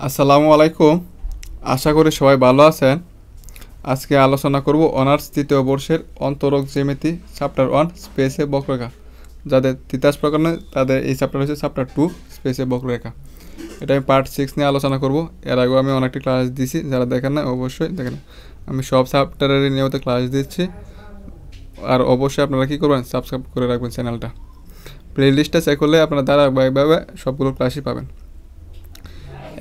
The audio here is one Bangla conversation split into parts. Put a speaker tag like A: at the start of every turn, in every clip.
A: আসসালামু আলাইকুম। আশা করি সবাই ভালো আছেন। আজকে আলোচনা করব অনার্স তৃতীয় বর্ষের অন্তরক জ্যামিতি চ্যাপ্টার 1 স্পেসে বক্ররেখা। যাদের তিতাস প্রকরণে তাদের এই চ্যাপ্টার হচ্ছে চ্যাপ্টার 2 স্পেসে বক্ররেখা। এটা আমি পার্ট 6 নিয়ে আলোচনা করব। এর আগেও আমি অনেকটা ক্লাস দিয়েছি, যারা দেখেন না অবশ্যই দেখেন। আমি সব চ্যাপ্টারেরই নিয়মিত ক্লাস দিচ্ছি, আর অবশ্যই আপনারা কী করবেন, সাবস্ক্রাইব করে রাখবেন চ্যানেলটা। প্লে লিস্টটা চেক করলে আপনারা ধারাবাহিকভাবে সবগুলো ক্লাসই পাবেন।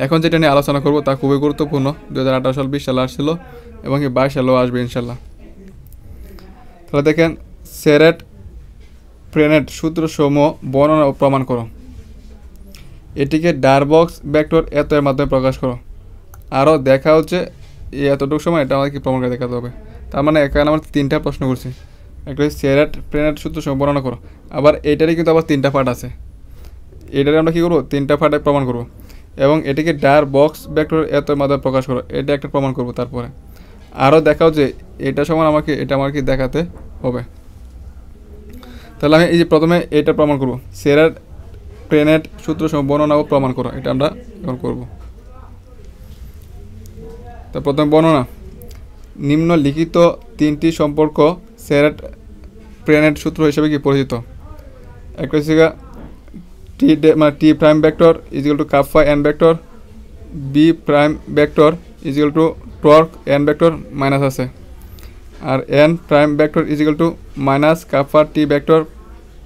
A: এখন যেটা নিয়ে আলোচনা করব তা খুবই গুরুত্বপূর্ণ। 2018 সাল 20 সালে আসছিল এবং 22 সালেও আসবে ইনশাল্লাহ। তাহলে দেখেন, সেরেট প্রেনেট সূত্রসমূহ বর্ণনা ও প্রমাণ করো। এটিকে ডারবক্স ভেক্টর এত এর মাধ্যমে প্রকাশ করো। আরও দেখা হচ্ছে এই এতটুকু সময় এটা আমাদেরকে প্রমাণ করে দেখাতে হবে। তার মানে এখানে আমরা তিনটা প্রশ্ন করছি। একটা হচ্ছে সেরেট প্রেনেট সূত্রসমূহ বর্ণনা করো। আবার এইটারই কিন্তু আবার তিনটা পার্ট আছে। এটারে আমরা কী করবো, তিনটা পার্টে প্রমাণ করব। এবং এটিকে ডার বক্স ভেক্টর এত মাধ্যমে প্রকাশ করো, এটা একটা প্রমাণ করব। তারপরে আরও দেখাও যে এটা সমান এটা আমাকে দেখাতে হবে। তাহলে আমি এই যে প্রথমে এটা প্রমাণ করব, সেরেট প্রেনেট সূত্র সহ বর্ণনা ও প্রমাণ করো, এটা আমরা এখন করব। তা প্রথমে বর্ণনা, নিম্নলিখিত তিনটি সম্পর্ক সেরেট প্রেনেট সূত্র হিসেবে কি পরিচিত। একটা হচ্ছে T prime vector is equal to kappa N vector, B prime vector is equal to torque N vector minus আছে, আর N prime vector is equal to minus kappa T vector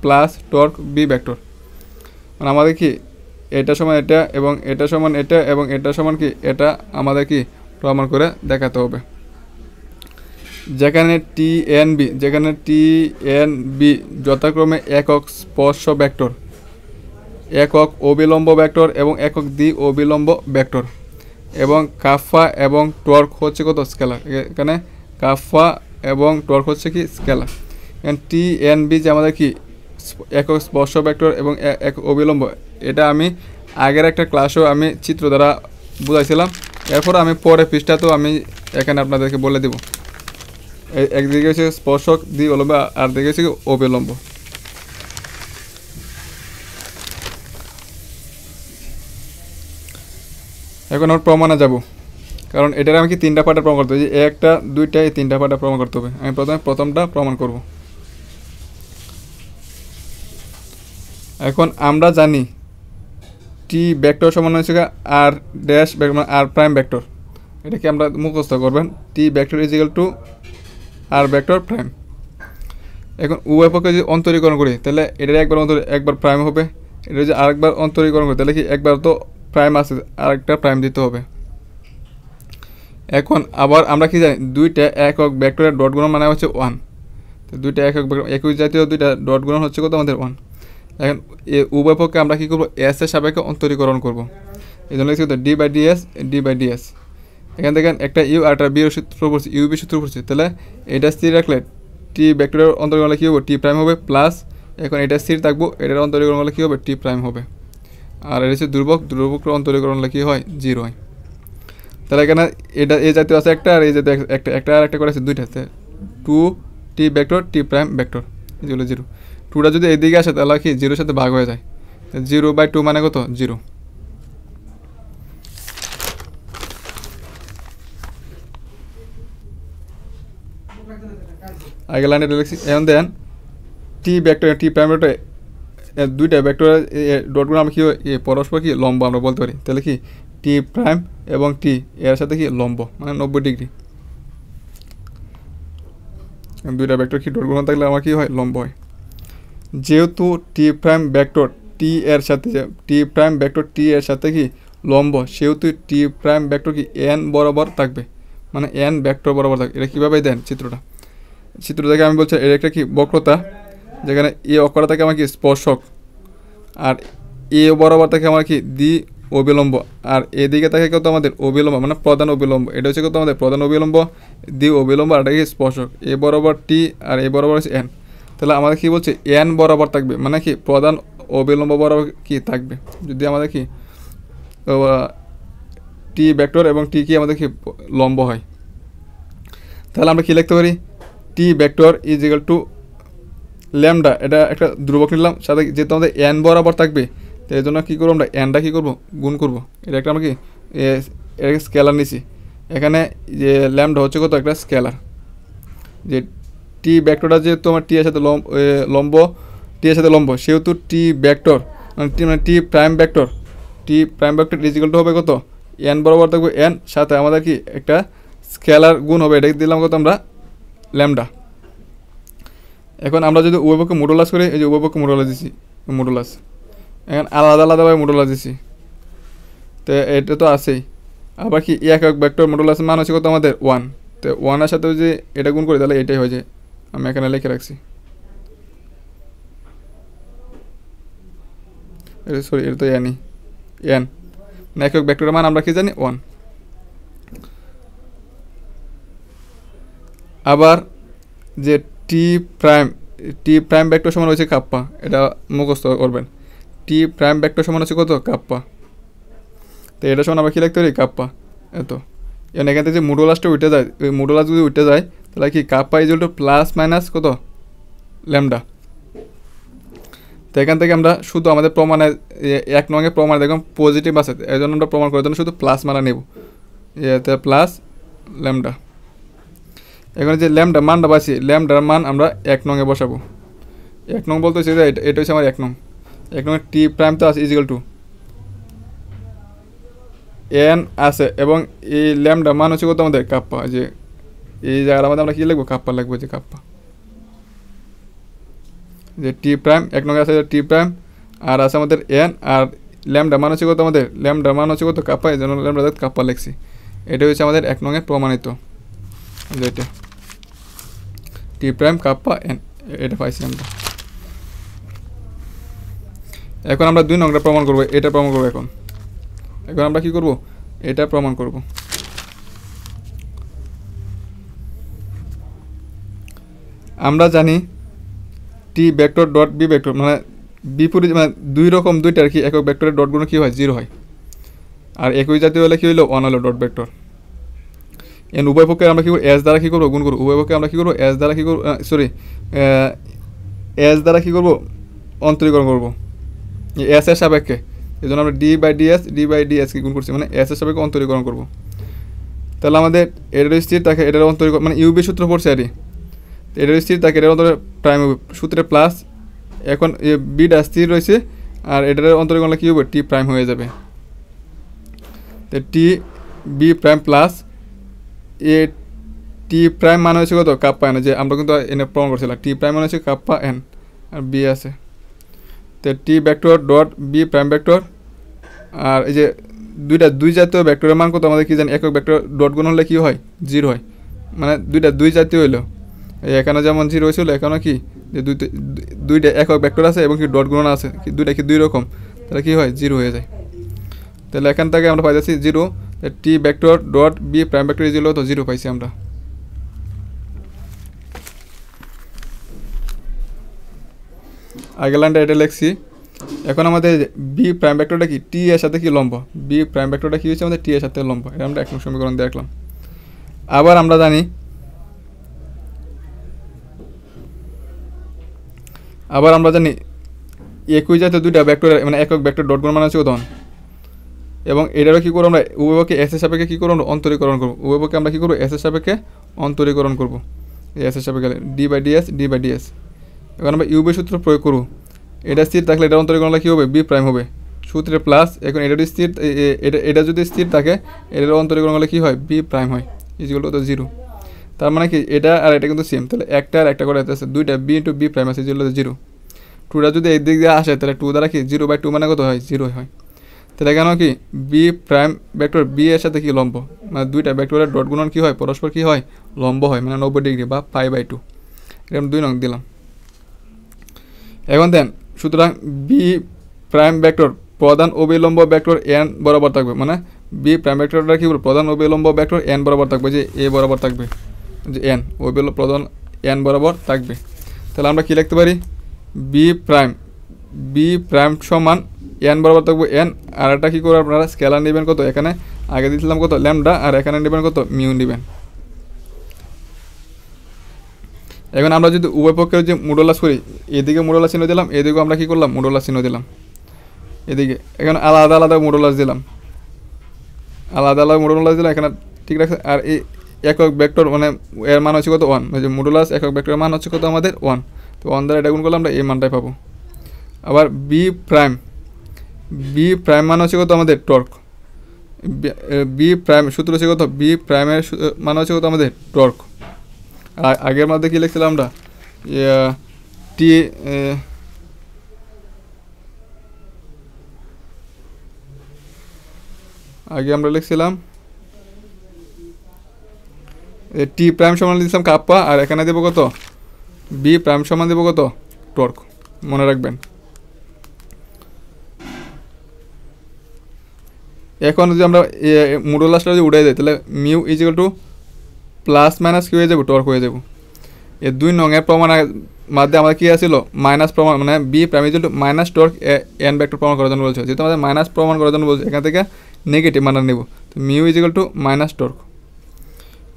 A: plus torque B vector. মানে আমাদের কি এটা সমান এটা এবং এটা সমান এটা এবং এটা সমান কি এটা আমাদের কি প্রমাণ করে দেখাতে হবে। যেখানে টি এন বি যথাক্রমে একক স্পর্শ ভেক্টর, একক অবিলম্ব ভেক্টর এবং একক দ্বি অবিলম্ব ভেক্টর, এবং কাফা এবং টর্ক হচ্ছে কত স্কেলার। এখানে কাফা এবং টর্ক হচ্ছে কি স্কেলার। এখানে টি এন বি যে আমাদের কি একক স্পর্শ ভেক্টর এবং একক অবিলম্ব, এটা আমি আগের একটা ক্লাসেও আমি চিত্র দ্বারা বুঝাইছিলাম। এরপর আমি পরে পৃষ্ঠাতেও আমি এখানে আপনাদেরকে বলে দেব। একদিকে হচ্ছে স্পর্শক দ্বি অবিলম্ব, আর দিকে হচ্ছে কি অবিলম্ব। এখন আমার প্রমাণে যাব, কারণ এটার আমাকে তিনটা পার্টে প্রমাণ করতে হবে। যে একটা দুইটা এই তিনটা পার্টে প্রমাণ করতে হবে। আমি প্রথমটা প্রমাণ করব। এখন আমরা জানি টি ভেক্টর সমান হচ্ছে R dash R prime vector. এটাকে আমরা মুখস্থ করবেন, T vector is equal to R vector prime. এখন উভয় পক্ষে যদি অন্তরীকরণ করি তাহলে এটার একবার প্রাইম হবে, এটা যদি আরেকবার অন্তরীকরণ করি তাহলে কি একবার তো প্রাইম আছে, আরেকটা প্রাইম দিতে হবে। এখন আবার আমরা কি জানি, দুইটা একক ভেক্টরের ডট গুণন মানে হচ্ছে 1। তো দুইটা একক একই জাতীয় দুইটা ডট গুণন হচ্ছে কত আমাদের 1। এখন উভয় পক্ষে আমরা কী করবো, এস এর সাপেক্ষে অন্তরীকরণ করবো। এই জন্য লিখছি ডি বাই ডিএস। এখান থেকে একটা ইউ আর একটা বির সূত্র পড়ছে, ইউবি সূত্র পড়ছে। তাহলে এটা স্থির রাখলে টি ভেক্টরের অন্তরীকরণ হলে কী হবে, টি প্রাইম হবে প্লাস, এখন এটা স্থির থাকবো, এটার অন্তরীকরণ হলে কী হবে, টি প্রাইম হবে। আর এটা হচ্ছে ধ্রুবকের অন্তরীকরণ হলে কী হয়, 0 হয়। তাহলে এখানে এটা এই জাতীয় আছে একটা, আর এই জাতীয় একটা আর একটা করে আছে দুইটাতে, 2 টি ভেক্টর টি প্রাইম ভেক্টর যেগুলো 0। 2টা যদি এইদিকে আসে তাহলে কি 0-এর সাথে ভাগ হয়ে যায়। 0/2 মানে কত, 0। আগে লাইনে লিখছি। এখন দেন টি ভেক্টর টি প্রাইম ভেক্টর দুইটা ভেক্টর ডটগুলো আমরা কি পরস্পর কি লম্ব আমরা বলতে পারি। তাহলে কি টি প্রাইম এবং টি এর সাথে কি লম্ব, মানে 90 ডিগ্রি। দুইটা ভেক্টর কি ডটগুলো থাকলে আমার কি হয়, লম্ব হয়। যেহেতু টি প্রাইম ভেক্টর টি এর সাথে কি লম্ব, সেহেতু টি প্রাইম ভেক্টর কি এন বরাবর থাকবে, মানে এন ভেক্টর বরাবর থাকবে। এটা কীভাবে দেন চিত্র দেখে আমি বলছি, এর একটা কি বক্রতা, যেখানে এ অক্ষরা থাকে আমার কি স্পর্শক, আর এ বরাবর থাকে আমার কি দ্বি অবিলম্ব, আর এদিকে থাকে কত আমাদের অবিলম্ব, মানে প্রধান অবিলম্ব। এটা হচ্ছে কত আমাদের প্রধান অবিলম্ব, দ্বি অবিলম্ব, আর এটা কি স্পর্শক। এ বরাবর টি আর এ বরাবর হচ্ছে এন। তাহলে আমাদের কি বলছে, এন বরাবর থাকবে, মানে কি প্রধান অবিলম্ব বরাবর কি থাকবে। যদি আমাদের কি টি ভেক্টর এবং টি কি আমাদের কি লম্ব হয়, তাহলে আমরা কি লিখতে পারি, T vector is equal to lambda, এটা একটা ধ্রুবক নিলাম, সাথে যেহেতু আমাদের এন বরাবর থাকবে, তো এই জন্য কী করবো আমরা এনটা কী করবো, গুণ করবো। এটা একটা আমরা কি এর স্কেলার নিছি, এখানে যে ল্যামডা হচ্ছে কত একটা স্কেলার, যে টি ভেক্টরটা যেহেতু আমার টি এর সাথে লম্ব, টি এর সাথে লম্ব, সেহেতু টি ভেক্টর মানে টি প্রাইম ভেক্টর ইজিক্যাল টু হবে কত এন বরাবর থাকবে এন, সাথে আমাদের কি একটা স্কেলার গুণ হবে, এটা দিলাম কত আমরা ল্যামডা। এখন আমরা যদি উভয়পক্ষে মডুলাস করি, এই যে উভয়পক্ষে মডুলাস দিছি, মডুলাস এখন আলাদা আলাদাভাবে মডুলাস দিছি, তো এটা তো আছেই। আবার কি একক ভেক্টর মডুলাসের মান হচ্ছে কত আমাদের 1, তো 1 সাথে যদি এটা গুণ করি তাহলে এটাই হয়ে যায়, আমি এখানে লিখে রাখছি, সরি এটা তো এনই এন, একক ভেক্টরের মান আমরা কি জানি 1। আবার যে টি প্রাইম ভেক্টর সমান হচ্ছে কাপ্পা, এটা মুখস্থ করবেন, টি প্রাইম ভেক্টর সমান হচ্ছে কত কাপ্পা, তো এটা সমান আমরা কী লিখতে পারি কাপ্পা এত। এখান থেকে যে মডুলাসটা উঠে যায়, ওই মডুলাস যদি উঠে যায় তাহলে কি kappa equal two plus minus কত ল্যামডা। তো এখান থেকে আমরা শুধু আমাদের প্রমাণে 1 নঙে প্রমাণ দেখুন পজিটিভ আছে, এই জন্য আমরা প্রমাণ করার জন্য শুধু প্লাস মানা নেব, এতে প্লাস ল্যামডা। এখানে যে ল্যামডা মানটা পাচ্ছি, ল্যামডার মান আমরা 1 নঙে বসাবো। 1 নং বলতে হচ্ছে এটা হচ্ছে আমার 1 নং, 1 নঙের টি প্রাইম তো আছে ইজিক্যাল টু এন আছে, এবং এই ল্যামডা মান হচ্ছে কত আমাদের কাপ্পা, যে এই জায়গার মধ্যে আমরা কী লিখবো কাপ্পা লিখবো, যে কাপ্পা যে টি প্রাইম 1 নং আছে টি প্রাইম, আর আছে আমাদের এন, আর ল্যামডা মান হচ্ছে কত আমাদের ল্যামডা মান হচ্ছে কত কাপ্পা, এই জন্য ল্যামডা কাপ্পা লিখছি। এটা হচ্ছে আমাদের 1 নঙের প্রমাণিত, যেটা টি প্রাইম কাপ্পা এন, এটা পাইছি আমরা। এখন আমরা 2 নংটা প্রমাণ করবো, এটা প্রমাণ করবো। এখন আমরা কি করব, এটা প্রমাণ করব। আমরা জানি টি ভেক্টর ডট বি ভেক্টর মানে বিপরীত, মানে দুই রকম দুইটা আর কি, একক ভেক্টরের ডটগুলো কী হয় 0 হয়, আর একই জাতীয় হলে কী হইলো 1 হলো ডট ভেক্টর। এন উভয় পক্ষে আমরা কী করবো এস দ্বারা কী করবো গুণ করবো, উভয় পক্ষে আমরা কী করবো এস দ্বারা কী করবো এস দ্বারা কী করবো অন্তরীকরণ করবো এস এর সাপেক্ষে, এই জন্য আমরা ডি বাই ডিএস কি গুণ করছি, মানে এস এর সাপেক্ষে অন্তরীকরণ করবো। তাহলে আমাদের এটার স্থির থাকে, এটার অন্তরীকরণ মানে ইউবি সূত্র পড়ছে আর এটার স্থির থাকে, এটার অন্তরে প্রাইম সূত্রে প্লাস, এখন বিটা স্থির রয়েছে, আর এটার অন্তরীকরণ কী হবে টি প্রাইম হয়ে যাবে, তো টি বি প্রাইম প্লাস এ টি প্রাইম মানে হচ্ছে কত কাপ্পা এন, যে আমরা কিন্তু এনে প্রমাণ করছিলাম টি প্রাইম মানে হচ্ছে কাপ্পা এন, আর বি আছে, তো T vector dot B prime vector. আর এই যে দুই জাতীয় ভেক্টরের মান কত আমাদের কি জানি, একক ভেক্টর ডট গুণ হলে কী হয় 0 হয়, মানে দুই জাতীয় হইলো, এখানে যেমন 0 হয়েছিল, এখানেও কি যে দুইটা একক ভেক্টর আছে এবং কি ডট গুণ আছে, দুইটা কি 2 রকম, তাহলে কী হয় 0 হয়ে যায়। তাহলে এখান থেকে আমরা পাই যাচ্ছি 0, T vector dot B prime vector is হলো তো 0 পাইছি আমরা। আগের লাইনটা এটা লিখছি। এখন আমাদের বি প্রাইম ভেক্টরটা কি টি এর সাথে কি লম্ব, বি প্রাইম ভেক্টরটা কি হচ্ছে আমাদের টি এর সাথে লম্ব, এটা আমরা 1 নং সমীকরণ দেখলাম। আবার আমরা জানি একই জাতীয় দুইটা ভেক্টর মানে একক ভেক্টর ডট গুণ মানে হচ্ছে উদাহরণ, এবং এটারও কী করবো আমরা উভয়পক্ষে এস এর সাপেক্ষে কী করবো অন্তরীকরণ করবো, উভয়পক্ষে আমরা কী করবো এস এর সাপেক্ষে অন্তরীকরণ করবো, এস এর সাপেক্ষে ডি বাই ডিএস। এখন আমরা ইউবি সূত্র প্রয়োগ করবো, এটা স্থির থাকলে এটা অন্তরীকরণ কী হবে বি প্রাইম হবে, সূত্রে প্লাস, এখন এটা যদি স্থির এটা যদি স্থির থাকে এটার অন্তরীকরণ হলে কী হয় বি প্রাইম হয়, ইজিক্যাল টু 0। তার মানে কি এটা আর এটা কিন্তু সেম, তাহলে একটা আর একটা করে আছে, দুইটা বি ইন্টু বি প্রাইম আছে ইজিক্যাল টু 0। 2টা যদি এই দিক দিয়ে আসে তাহলে 2 দ্বারা কি 0/2 মানে কত হয় 0 হয়। তাহলে কেন কি বি প্রাইম ভেক্টর বি এর সাথে কি লম্ব, মানে দুইটা ভেক্টরের ডট গুণন কী হয় পরস্পর কী হয় লম্ব হয়, মানে 90 ডিগ্রি বা π/2, এটা আমি 2 নং দিলাম। এখন দেন সুতরাং বি প্রাইম ভেক্টর প্রধান অবিলম্ব ভেক্টর এন বরাবর থাকবে, মানে বি প্রাইম ভেক্টরটা কী বলবো প্রধান অবিলম্ব ভেক্টর এন বরাবর থাকবে, যে এ বরাবর থাকবে, যে এন প্রধান এন বরাবর থাকবে। তাহলে আমরা কী লিখতে পারি বি প্রাইম সমান এন বরাবর থাকবে এন, আর একটা কী করে আপনারা স্কেলার নেবেন কত, এখানে আগে দিয়েছিলাম কত ল্যামডা, আর এখানে নেবেন কত মিউ নেবেন। এখন আমরা যদি উভয় পক্ষের যে মডুলাস করি, এদিকে মডুলাস চিহ্ন দিলাম, এদিকেও আমরা কী করলাম মডুলাস চিহ্ন দিলাম, এদিকে এখন আলাদা আলাদা মডুলাস দিলাম। আলাদা আলাদা মডুলাস দিলাম এখানে ঠিক রাখছে। আর এই একক ভেক্টর মানে এর মান হচ্ছে কত 1, ওই যে মডুলাস একক ভেক্টরের মান হচ্ছে কত আমাদের 1, তো 1 দ্বারা এটা গুণ করলে আমরা এই মানটাই পাবো। আবার বি প্রাইম মান হচ্ছে কত আমাদের টর্ক, বি প্রাইম সূত্র হচ্ছে কত, বি প্রাইমের মান হচ্ছে কত আমাদের টর্ক। আর আগের মধ্যে কী লিখছিলাম আমরা, টি আগে আমরা লিখছিলাম টি প্রাইম সমান দিয়েছিলাম কাপ্পা, আর এখানে দেবো কত, বি প্রাইম সমান দেবো কত টর্ক, মনে রাখবেন। এখন যদি আমরা মডুলাসটা যদি উঠে যাই তাহলে mu is equal to plus minus কী হয়ে যাবো, টর্ক হয়ে যাবো। এই 2 নংয়ের প্রমাণের মধ্যে আমাদের কী আসছিল, মাইনাস প্রমাণ, মানে B prime is equal to minus torque N vector প্রমাণ করার জন্য বলছে। যেহেতু আমাদের মাইনাস প্রমাণ করার জন্য বলছে, এখান থেকে নেগেটিভ মান নেব, তো mu is equal to minus torque.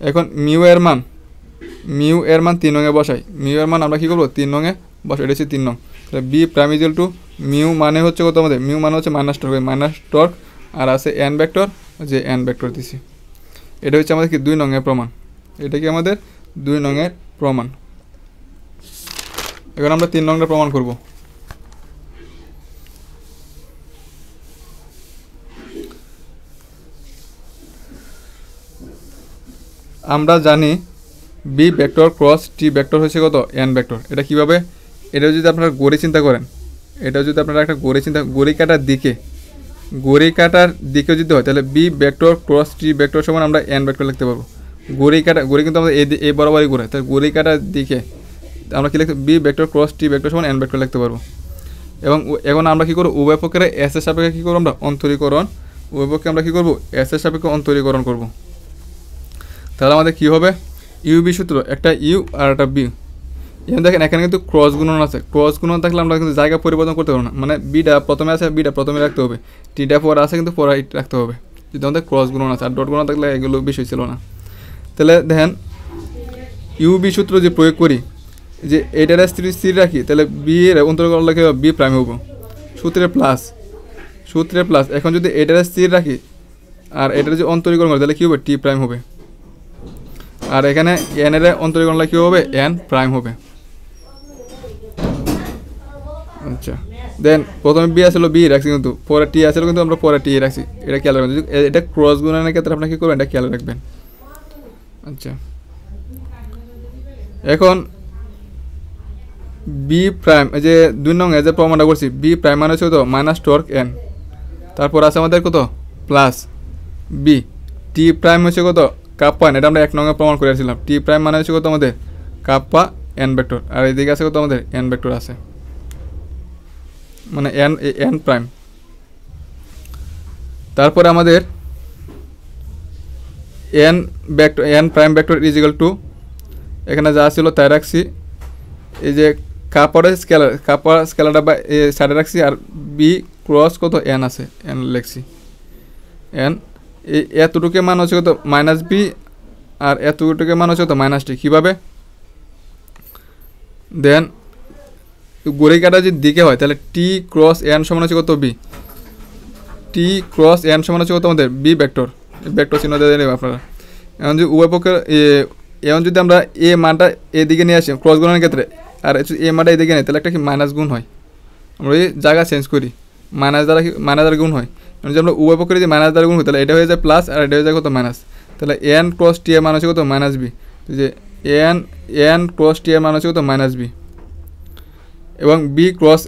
A: এখন মিউ এর মান 3 নংয়ে বসাই, মিউ এর মান আমরা কী করবো 3 নংয়ে বসাই, এটা হচ্ছে 3 নং। তাহলে B prime is equal to mu মানে হচ্ছে কত আমাদের, মিউ মানে হচ্ছে মাইনাস টর্ক, আর আছে এন ভেক্টর, যে এন ভেক্টর দিছি। এটা হচ্ছে আমাদের কি 2 নংয়ের প্রমাণ, এটা কি আমাদের 2 নংয়ের প্রমাণ। এখন আমরা 3 নংটা প্রমাণ করব। আমরা জানি B vector cross T vector হচ্ছে কত এন ভেক্টর। এটা কিভাবে, এটা যদি আপনারা গড়ি চিন্তা করেন, এটা যদি আপনারা একটা গড়ি কাটার দিকে যদি হয়, তাহলে B vector cross T vector সমান আমরা এন ভেক্টর লিখতে পারবো। গড়ি কিন্তু আমাদের এই বরাবরই ঘুরে, তাহলে গড়ি কাটার দিকে আমরা কী লিখতে, B vector cross T vector সমান এন ভেক্টর লিখতে পারবো। এবং এখন আমরা কী করবো, উভয় পক্ষের এস এর সাপেক্ষে কী করবো আমরা অন্তরীকরণ, উভয় পক্ষে আমরা কী করবো এস এর সাপেক্ষে অন্তরীকরণ করবো। তাহলে আমাদের কী হবে, ইউবি সূত্র, একটা ইউ আর একটা বি। এখন দেখেন এখানে কিন্তু ক্রস গুণন আছে, ক্রস গুণন থাকলে আমরা কিন্তু জায়গা পরিবর্তন করতে পারবো না, মানে বিটা প্রথমে আছে, বিটা প্রথমে রাখতে হবে, টিটা পরে আছে কিন্তু পরে রাখতে হবে, যদি আমাদের ক্রস গুণন আছে। আর ডট গুণন থাকলে এগুলো বিষয় ছিল না। তাহলে দেখেন ইউবি সূত্র যে প্রয়োগ করি, যে এটার স্থির রাখি, তাহলে বি এর অন্তরীকরণ লিখে বি প্রাইম হবো, সূত্রে প্লাস। এখন যদি এটার স্থির রাখি আর এটার যে অন্তরীকরণ করি, তাহলে কী হবে, টি প্রাইম হবে। আর এখানে এন এর অন্তরীকরণ কী হবে, এন প্রাইম হবে। আচ্ছা, দেন প্রথমে বি আসলো, বি রাখছি, কিন্তু পরে টি আসলো, কিন্তু আমরা পরে টি রাখছি, এটা খেয়াল রাখবেন। এটা ক্রস গুণনের ক্ষেত্রে আপনার কী করবেন, এটা খেয়াল রাখবেন। আচ্ছা, এখন বি প্রাইম, এই যে 2 নং যে প্রমাণটা করছি, বি প্রাইম মানে হচ্ছে কত মাইনাস টর্ক এন, তারপর আছে আমাদের কত প্লাস বি, টি প্রাইম হচ্ছে কত কাপ্পা এন, এটা আমরা 1 নংয়ে প্রমাণ করে আসছিলাম। টি প্রাইম মানে হচ্ছে কত আমাদের কাপ্পা এন ভেক্টর, আর এইদিকে আছে কত আমাদের এন ভেক্টর আছে, মানে এন প্রাইম। তারপরে আমাদের N prime vector is equal to, এখানে যা ছিল তাই রাখছি, এই যে কাপড় স্কেলারটা বা সাইডে রাখছি, আর বি ক্রস কত এন আছে, এন লিখছি, এন এই এতটুকু মান হচ্ছে কত মাইনাস বি, আর এতটুকু মান হচ্ছে কত মাইনাস টি। কীভাবে, দেন গড়ি কাটা যদি দিকে হয়, তাহলে টি ক্রস এন সমান হচ্ছে কত বি, টি ক্রস এন সমান হচ্ছে কত আমাদের বি ভেক্টর চিহ্ন দিয়ে নেবেন আপনারা। এখন যদি উভয় পক্ষের এখন যদি আমরা এ মানটা এদিকে নিয়ে আসি ক্রস গুণনের ক্ষেত্রে, আর এ মানটা এদিকে নেই, তাহলে একটা কি মাইনাস গুণ হয়, আমরা এই জায়গা চেঞ্জ করি, মাইনাস দ্বারা গুণ হয়। যদি আমরা উভয় পক্ষের যদি মাইনাস দ্বারা গুণ হয়, তাহলে এটা হয়ে যায় প্লাস, আর এটা হয়ে যায় কত মাইনাস। তাহলে এন ক্রস টি এর মান হচ্ছে কত মাইনাস বি, যে এন ক্রস টি এর মান হচ্ছে কত মাইনাস বি। এবং বি ক্রস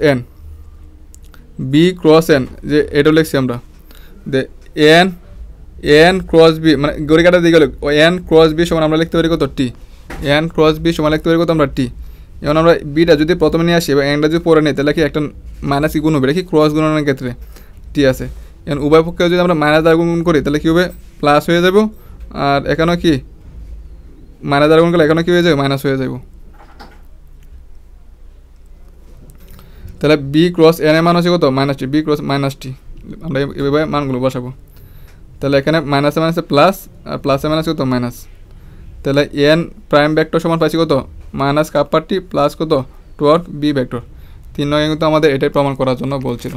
A: এন যে এটা লিখছি আমরা, যে এন ক্রস বি, মানে গড়ি কাটার দিকে এন ক্রস বি সমান আমরা লিখতে পারি কত টি, এন ক্রস বি সমান লিখতে পারি কত আমরা টি। যেমন আমরা বিটা যদি প্রথমে নিয়ে আসি এবং এনটা যদি পরে নিই, তাহলে কি একটা মাইনাস কি গুণ হবে, এটা কি ক্রস গুণনের ক্ষেত্রে টি আছে। এখন উভয় পক্ষে যদি আমরা মাইনাস দ্বারা গুণ করি, তাহলে কী হবে প্লাস হয়ে যাব, আর এখানেও কি মাইনাস দ্বারা গুণ করলে এখানেও কী হয়ে যাবে মাইনাস হয়ে যাব। তাহলে বি ক্রস এন এর মান হচ্ছে কত মাইনাস টি, বি ক্রস মাইনাস টি, আমরা এভাবে মানগুলো বসাবো। তাহলে এখানে মাইনাসে মাইনাসে প্লাস, আর প্লাসে মাইনাস কত মাইনাস। তাহলে এন প্রাইম ভেক্টর সমান পাইছি কত মাইনাস কাপ্পা টি প্লাস কত টর্ক বি ভেক্টর। 3 নং কিন্তু আমাদের এটাই প্রমাণ করার জন্য বলছিল,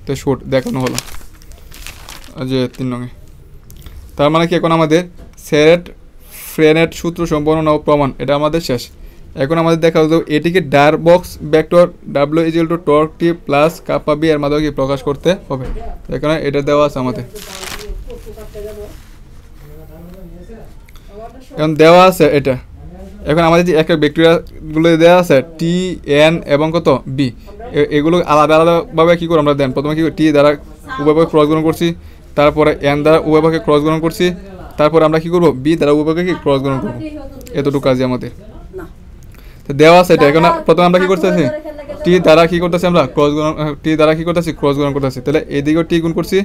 A: তো শর্ট দেখানো হলো। যে 3 নঙে। তার মানে কি এখন আমাদের সেরেট ফ্রেনেট সূত্র সম্পন্ন প্রমাণ এটা আমাদের শেষ। এখন আমাদের দেখা হতো এটিকে ডারবক্স ভেক্টর W = টর্ক টি প্লাস কাপ্পা বি এর মাধ্যমে কি প্রকাশ করতে হবে। এখানে এটা দেওয়া আছে আমাদের, এখন দেওয়া আছে এটা। এখন আমাদের যে একটা ব্যাকটেরিয়াগুলো দেওয়া আছে টি এন এবং কত বি, এগুলো আলাদা আলাদাভাবে কী করে আমরা দেন প্রথমে কী করি টি দ্বারা উভয়পক্ষে ক্রস গুণন করছি, তারপরে এন দ্বারা উভয়পক্ষে ক্রস গুণন করছি, তারপরে আমরা কী করবো বি দ্বারা উভয়পক্ষে কি ক্রস গুণন করবো। এতটুকু কাজই আমাদের দেওয়া আছে এটা। এখন প্রথমে আমরা কী করতেছি টি দ্বারা কী করতেছি আমরা ক্রস গুণন, টি দ্বারা কী করতেছি ক্রস গুণন করতেছি। তাহলে এদিকেও টি গুণ করছি,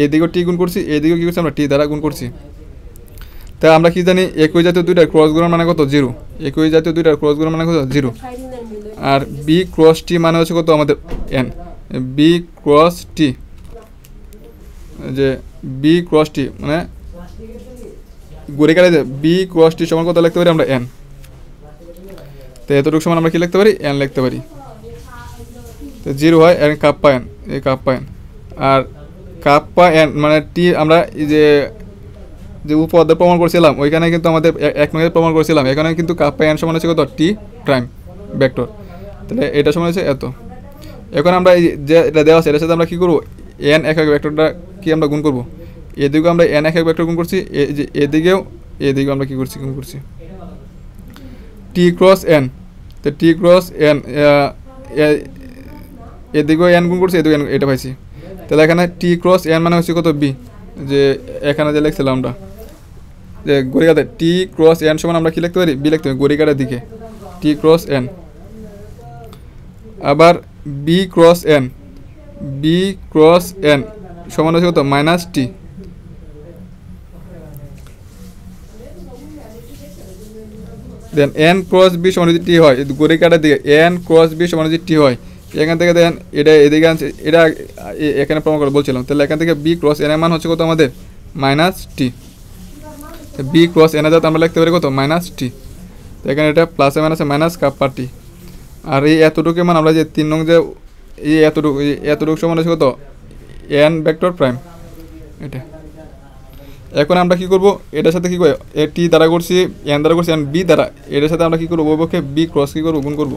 A: এদিকেও টি গুণ করছি, এদিকেও কী করছি আমরা টি দ্বারা গুণ করছি। তাই আমরা কি জানি একই জাতীয় দুইটার ক্রস গুণন মানে কত 0, একই জাতীয় দুইটার ক্রস গুণন মানে কত 0। আর বি ক্রস টি মানে হচ্ছে কত আমাদের এন, বি ক্রস টি, যে বি ক্রস টি মানে ঘুরে কাটে বি ক্রস টি সমান কত লিখতে পারি আমরা এন। তো এতটুকু সমান আমরা কি লিখতে পারি এন লিখতে পারি। তো 0 হয় এন কাপ্পা এন, এই কাপ্পা এন। আর কাপ্পা এন মানে টি আমরা যে উপপাদ্য প্রমাণ করছিলাম ওইখানে কিন্তু আমাদের 1 নং প্রমাণ করেছিলাম, এখানে কিন্তু কাপ্পা এন সমান হচ্ছে কত টি প্রাইম ভেক্টর। তাহলে এটা সমান হচ্ছে এত। এখন আমরা যে এটা দেওয়া আছে এটার সাথে আমরা কী করবো এন একক ভেক্টরটা কি আমরা গুণ করবো। এদিকেও আমরা এন একক ভেক্টর গুণ করছি, এদিকেও আমরা কী করছি গুণ করছি টি ক্রস এন। তো টি ক্রস এন এদিকেও এন গুণ করছি, এদিকেও এটা পাইছি। তাহলে এখানে টি ক্রস এন মানে হচ্ছে কত বি, যে এখানে যে লিখছিলাম আমরা যে গড়িকাতে টি ক্রস এন সমান আমরা কি লিখতে পারি বি লিখতে পারি গড়িকাটার দিকে টি ক্রস এন। আবার B cross N, B cross N সমান হচ্ছে কত minus T. Then N cross B সমান যদি টি হয় গড়িকাটার দিকে এন ক্রস বি সমান যদি টি হয়, এখান থেকে দেখেন এটা এদিকে আনছে, এটা এখানে প্রমাণ করে বলছিলাম। তাহলে এখান থেকে বি ক্রস এন এর মান হচ্ছে কত আমাদের মাইনাস টি। বি ক্রস এন এর আমরা লিখতে পারি কত মাইনাস টি। তো এখানে এটা প্লাসে মাইনাসে মাইনাস কাপ্পা টি। আর এই এতটুকু মান আমরা যে 3 নং যে এই এতটুকু সমান হচ্ছে কত এন ভেক্টর প্রাইম এটা। এখন আমরা কি করব এটার সাথে কি করব এ টি দ্বারা করছি এন দ্বারা করছি এন বি দ্বারা, এটার সাথে আমরা কি করব ওই পক্ষে বি ক্রস কি করব গুণ করব।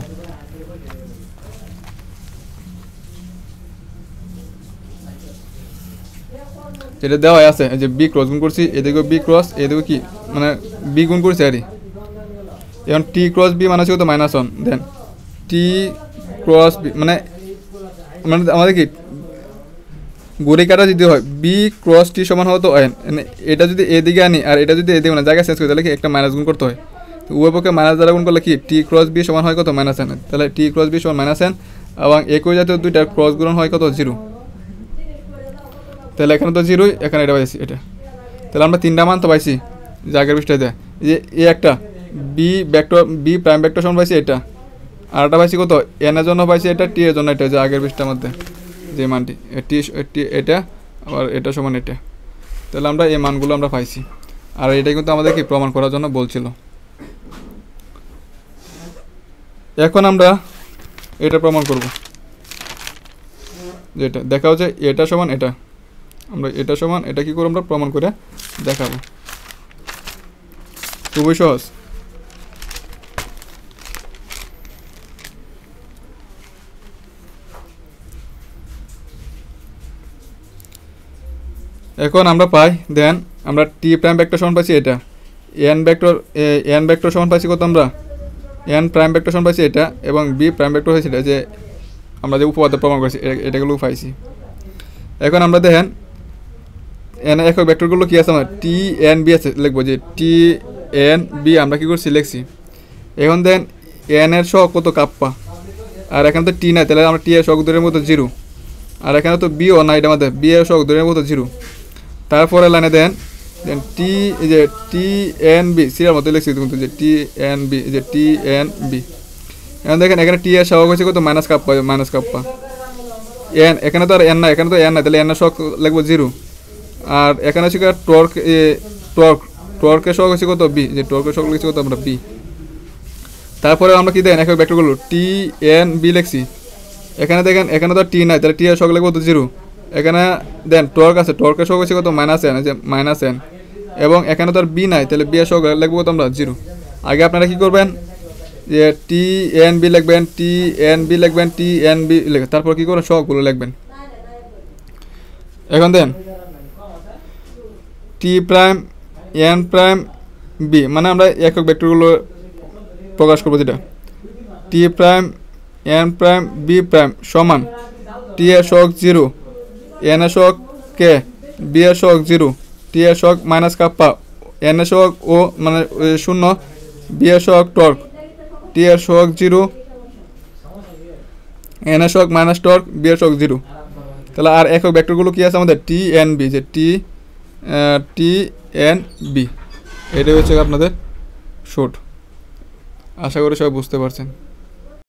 A: যেটা দেওয়া আছে যে বি ক্রস গুণ করছি, এদিকে বি ক্রস এদিকে কি মানে বি গুণ করছি আরই। এখন টি ক্রস বি মানে হচ্ছে কত -1, দেন টি ক্রস বি মানে আমাদের কি গড়িকাটা যদি হয় বি ক্রস টি সমান হতো এন, এটা যদি এদিকে আনি আর এটা যদি এদিকে না জায়গা চেঞ্জ করি তাহলে কি একটা মাইনাস গুণ করতে হয়। তো উভয় পক্ষে মাইনাস দ্বারা গুণ করলে কি টি ক্রস বি সমান হয় কত -n। তাহলে টি ক্রস বি সমান -n এবং একই জাতীয় দুইটা ক্রস গুণ হয় কত 0। তাহলে এখানে তো 0, এখানে এটা পাইছি এটা। তাহলে আমরা 3টা মান তো পাইছি যে আগের পৃষ্ঠায় দেয় যে এই একটা B vector B prime vector সমান পাইছি এটা, আর একটা পাইছি কত এন এর জন্য পাইছি এটা, টি এর জন্য এটা, যে আগের পৃষ্ঠার মধ্যে যে মানটি টি এটা আবার এটা সমান এটা। তাহলে আমরা এই মানগুলো আমরা পাইছি, আর এটা কিন্তু আমাদের কি প্রমাণ করার জন্য বলছিল। এখন আমরা এটা প্রমাণ করব, যেটা দেখা হচ্ছে এটা সমান এটা, আমরা এটা সমান এটা কি করে আমরা প্রমাণ করে দেখাবো। খুবই সহজ। এখন আমরা পাই দেন আমরা টি প্রাইম ভেক্টর সমান পাইছি এটা, এন ভেক্টর সমান পাইছি কত আমরা এন প্রাইম ভেক্টর সমান পাইছি এটা, এবং বি প্রাইম ভেক্টর হয়েছে এটা, যে আমরা যে উপপাদ্য প্রমাণ করেছি এটাগুলো পাইছি। এখন আমরা দেখেন এন একক ভেক্টরগুলো কী আছে আমার টি এন বি আছে লিখবো, যে টি এন বি আমরা কী করছি লিখছি। এখন দেন এন এর সহগ কত কাপ্পা, আর এখানে তো টি নাই তাহলে আমরা টি এর সহগ দূরের মতো 0, আর এখানে তো বিও নাই এটা আমাদের বি এর সহগ দূরের মতো 0। তারপরে লাইনে দেন টি যে টি এন বি সিরার মতো লিখছি কিন্তু যে টি এন বি, যে টি এন বি। এখন দেখেন এখানে টি এর সহগ হচ্ছে কত মাইনাস কাপ্পা এন, এখানে তো আর এন নাই, এখানে তো এন নাই তাহলে এন এর সহগ লিখবো 0। আর এখানে হচ্ছে টর্কের সহগ হচ্ছে কত বি, যে টর্কের সহগ লিখছি কত আমরা বি। তারপরে আমরা কি দেন একক ভেক্টরগুলো টি এন বি লিখছি, এখানে দেখেন এখানে তো টি নাই তাহলে টি এর সহগ লিখবো তো 0, এখানে দেন টর্ক আছে, টর্কের সহগ হচ্ছে কত মাইনাস এন, যে মাইনাস এন, এবং এখানে তো আর বি নাই, তাহলে বি এর সহগ লিখবো কত আমরা 0। আগে আপনারা কি করবেন যে টি এন বি লিখবেন, টি এন বি লিখবেন, টি এন বি লিখবেন, তারপর কি করবেন সহগগুলো লিখবেন। এখন দেন T prime N prime B, মানে আমরা একক ভেক্টরগুলো প্রকাশ করবো, যেটা T prime N prime B prime সমান টি এর সহগ 0, এন এর সহগ কে, বি এর সহগ 0, টি এর সহগ মাইনাস কাপ্পা, এন এর সহগ ও মানে 0, বি এর সহগ টর্ক, টি এর সহগ 0, এন এর সহগ মাইনাস টর্ক, বি এর সহগ 0। তাহলে আর একক ভেক্টরগুলো কি আছে আমাদের টি এন বি, যে টি এন বি, এটাই হচ্ছে আপনাদের শর্ট। আশা করি সবাই বুঝতে পারছেন।